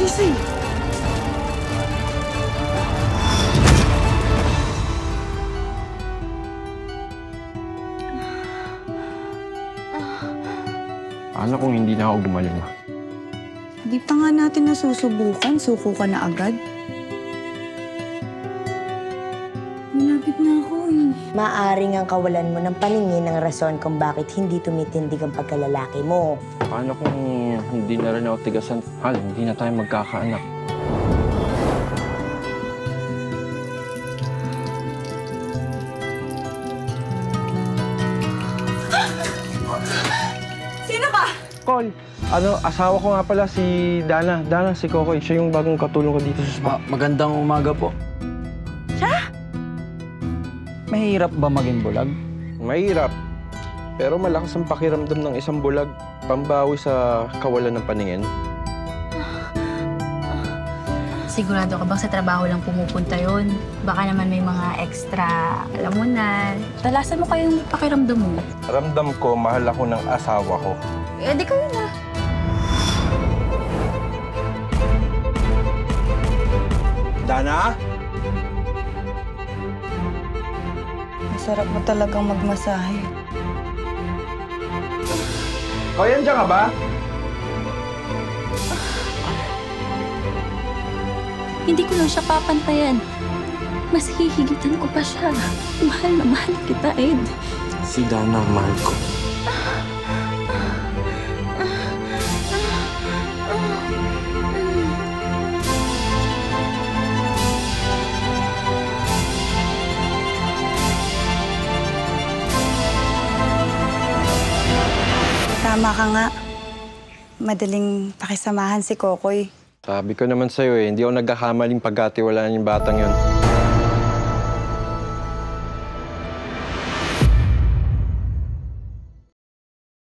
gising. Paano kung hindi na ako gumaling, ma? Di pa nga natin nasusubukan, suko ka na agad. Malapit na ako eh. Maaring ang kawalan mo ng paningin ng rason kung bakit hindi tumitindig ang pagkalalaki mo. Paano kung hindi na rin ako tigasan? Hal, hindi na tayo magkakaanak. Sino ka? Call, asawa ko nga pala si Dana. Dana, si Kokoy. Siya yung bagong katulong ko dito sa spa. Magandang umaga po. Siya? Mahirap ba maging bulag? Mahirap. Pero malakas ang pakiramdam ng isang bulag. Pambawi sa kawalan ng paningin. Sigurado ka bang sa trabaho lang pumupunta yon? Baka naman may mga extra, alam mo na. Talasan mo kayong pakiramdam mo. Ramdam ko, mahal ako ng asawa ko. Eh, di kayo na. Dana? Masarap mo talagang magmasahe. O, yan dyan ka ba? Hindi ko lang siya papantayan. Mas hihigitan ko pa siya. Mahal na mahal kita, Ed. Si Dana, mahal ko. Tama ka nga. Madaling pakisamahan si Kokoy. Sabi ko naman sa'yo hindi ako nagkakamaling pagkatiwalaan yung batang yun.